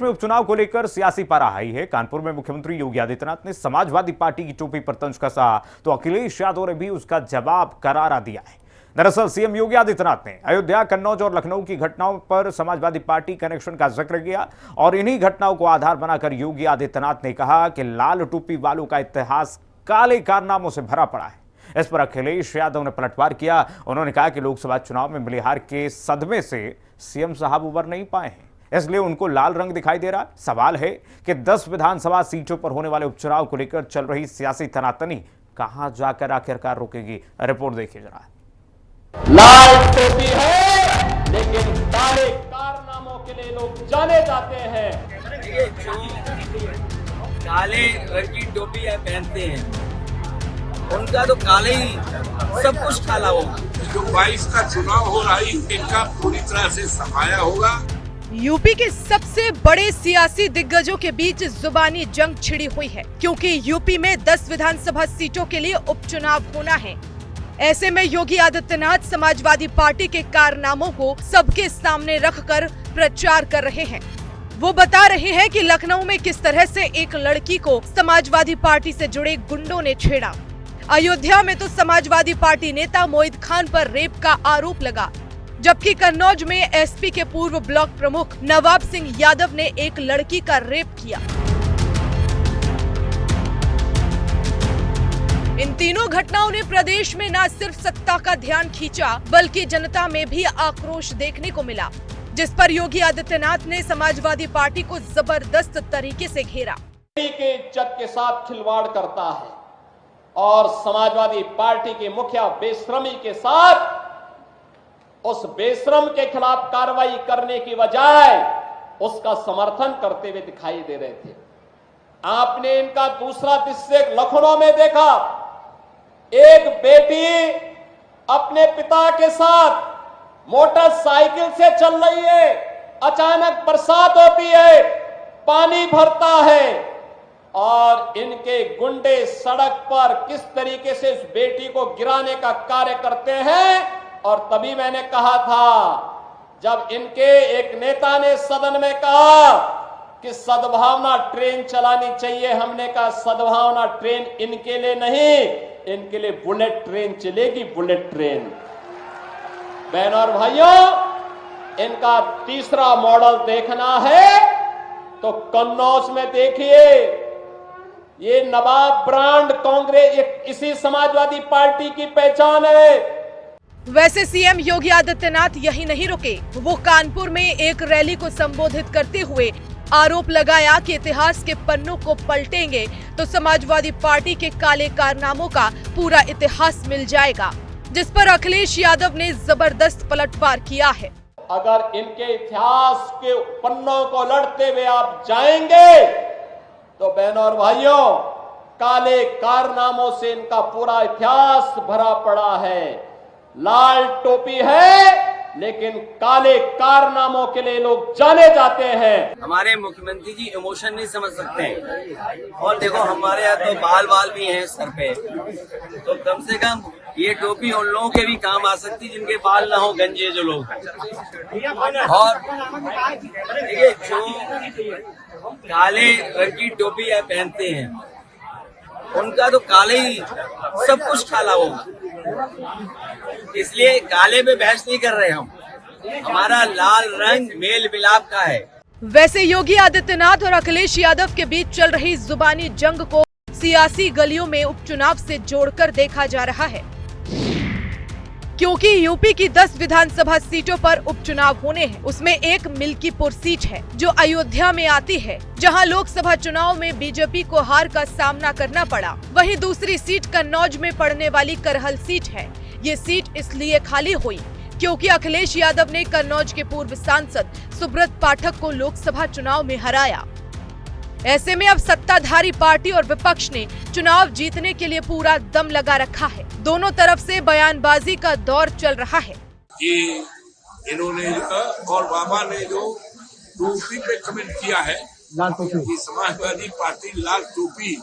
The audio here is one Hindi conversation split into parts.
में उपचुनाव को लेकर सियासी पारा हाई है। कानपुर में मुख्यमंत्री योगी आदित्यनाथ ने समाजवादी पार्टी की टोपी पर तंज कसा तो अखिलेश यादव ने भी उसका जवाब करारा दिया है। दरअसल सीएम योगी आदित्यनाथ ने अयोध्या, कन्नौज और लखनऊ की घटनाओं पर समाजवादी पार्टी कनेक्शन का जिक्र किया और इन्हीं घटनाओं को आधार बनाकर योगी आदित्यनाथ ने कहा कि लाल टोपी वालों का इतिहास काले कारनामों से भरा पड़ा है। इस पर अखिलेश यादव ने पलटवार किया। उन्होंने कहा कि लोकसभा चुनाव में मिली हार के सदमे से सीएम साहब उबर नहीं पाए हैं, इसलिए उनको लाल रंग दिखाई दे रहा। सवाल है कि 10 विधानसभा सीटों पर होने वाले उपचुनाव को लेकर चल रही सियासी तनातनी कहां जाकर आखिरकार रुकेगी। रिपोर्ट देखिए जरा। लाल टोपी है लेकिन काले कारनामों के लिए लोग जाने जाते हैं। ये जो काले रंग की टोपी पहनते हैं उनका तो काले ही सब कुछ काला होगा। जो 22 का चुनाव हो रहा है इनका पूरी तरह से सफाया होगा। यूपी के सबसे बड़े सियासी दिग्गजों के बीच जुबानी जंग छिड़ी हुई है, क्योंकि यूपी में 10 विधानसभा सीटों के लिए उपचुनाव होना है। ऐसे में योगी आदित्यनाथ समाजवादी पार्टी के कारनामों को सबके सामने रखकर प्रचार कर रहे हैं। वो बता रहे हैं कि लखनऊ में किस तरह से एक लड़की को समाजवादी पार्टी से जुड़े गुंडों ने छेड़ा। अयोध्या में तो समाजवादी पार्टी नेता मोहित खान पर रेप का आरोप लगा, जबकि कन्नौज में एसपी के पूर्व ब्लॉक प्रमुख नवाब सिंह यादव ने एक लड़की का रेप किया। इन तीनों घटनाओं ने प्रदेश में न सिर्फ सत्ता का ध्यान खींचा, बल्कि जनता में भी आक्रोश देखने को मिला, जिस पर योगी आदित्यनाथ ने समाजवादी पार्टी को जबरदस्त तरीके से घेरा। के इज्जत के साथ खिलवाड़ करता है और समाजवादी पार्टी के मुखिया बेशर्मी के साथ उस बेशरम के खिलाफ कार्रवाई करने की बजाय उसका समर्थन करते हुए दिखाई दे रहे थे। आपने इनका दूसरा दृश्य लखनऊ में देखा। एक बेटी अपने पिता के साथ मोटरसाइकिल से चल रही है, अचानक बरसात होती है, पानी भरता है और इनके गुंडे सड़क पर किस तरीके से उस बेटी को गिराने का कार्य करते हैं। और तभी मैंने कहा था, जब इनके एक नेता ने सदन में कहा कि सद्भावना ट्रेन चलानी चाहिए, हमने कहा सद्भावना ट्रेन इनके लिए नहीं, इनके लिए बुलेट ट्रेन चलेगी, बुलेट ट्रेन। बहनों और भाइयों, इनका तीसरा मॉडल देखना है तो कन्नौज में देखिए। ये नवाब ब्रांड कांग्रेस इसी समाजवादी पार्टी की पहचान है। वैसे सीएम योगी आदित्यनाथ यही नहीं रुके। वो कानपुर में एक रैली को संबोधित करते हुए आरोप लगाया कि इतिहास के पन्नों को पलटेंगे तो समाजवादी पार्टी के काले कारनामों का पूरा इतिहास मिल जाएगा, जिस पर अखिलेश यादव ने जबरदस्त पलटवार किया है। अगर इनके इतिहास के पन्नों को लड़ते हुए आप जाएंगे तो बहनों और भाइयों, काले कारनामों से इनका पूरा इतिहास भरा पड़ा है। लाल टोपी है लेकिन काले कारनामों के लिए लोग जाने जाते हैं। हमारे मुख्यमंत्री जी इमोशन नहीं समझ सकते हैं। और देखो हमारे यहाँ तो बाल भी हैं सर पे, तो कम से कम ये टोपी उन लोगों के भी काम आ सकती है जिनके बाल ना हो, गंजे जो लोग। और देखिए जो काले रंग की टोपी पहनते हैं उनका तो काले ही सब कुछ काला होगा, इसलिए काले में बहस नहीं कर रहे हम। हमारा लाल रंग मेल मिलाप का है। वैसे योगी आदित्यनाथ और अखिलेश यादव के बीच चल रही जुबानी जंग को सियासी गलियों में उपचुनाव से जोड़कर देखा जा रहा है, क्योंकि यूपी की 10 विधानसभा सीटों पर उपचुनाव होने हैं। उसमें एक मिल्कीपुर सीट है जो अयोध्या में आती है, जहां लोकसभा चुनाव में बीजेपी को हार का सामना करना पड़ा। वहीं दूसरी सीट कन्नौज में पड़ने वाली करहल सीट है। ये सीट इसलिए खाली हुई क्योंकि अखिलेश यादव ने कन्नौज के पूर्व सांसद सुब्रत पाठक को लोकसभा चुनाव में हराया। ऐसे में अब सत्ताधारी पार्टी और विपक्ष ने चुनाव जीतने के लिए पूरा दम लगा रखा है। दोनों तरफ से बयानबाजी का दौर चल रहा है। ये इन्होंने और बाबा ने जो टोपी पे कमेंट किया है कि समाजवादी पार्टी लाल टोपी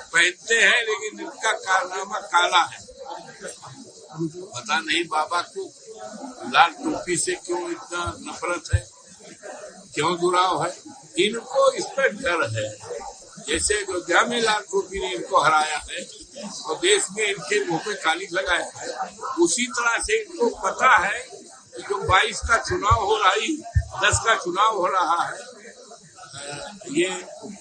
पहनते हैं लेकिन इनका कारनामा काला है। पता नहीं बाबा को लाल टोपी से क्यों इतना नफरत है। क्यों जुड़ाव है? इनको इस पर डर है। जैसे अयोध्या में लाल टोपी ने इनको हराया है और देश में इनके मुंह पे कालिख लगाया है, उसी तरह से इनको पता है कि जो 22 का चुनाव हो रहा है, 10 का चुनाव हो रहा है, ये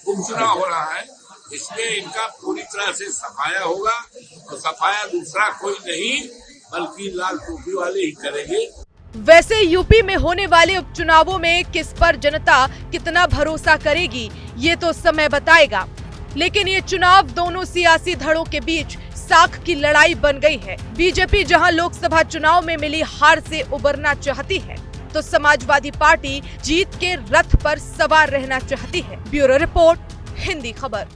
उपचुनाव हो रहा है, इसमें इनका पूरी तरह से सफाया होगा और सफाया दूसरा कोई नहीं बल्कि लाल टोपी वाले ही करेंगे। वैसे यूपी में होने वाले उपचुनावों में किस पर जनता कितना भरोसा करेगी ये तो समय बताएगा, लेकिन ये चुनाव दोनों सियासी धड़ों के बीच साख की लड़ाई बन गई है। बीजेपी जहां लोकसभा चुनाव में मिली हार से उबरना चाहती है, तो समाजवादी पार्टी जीत के रथ पर सवार रहना चाहती है। ब्यूरो रिपोर्ट, हिंदी खबर।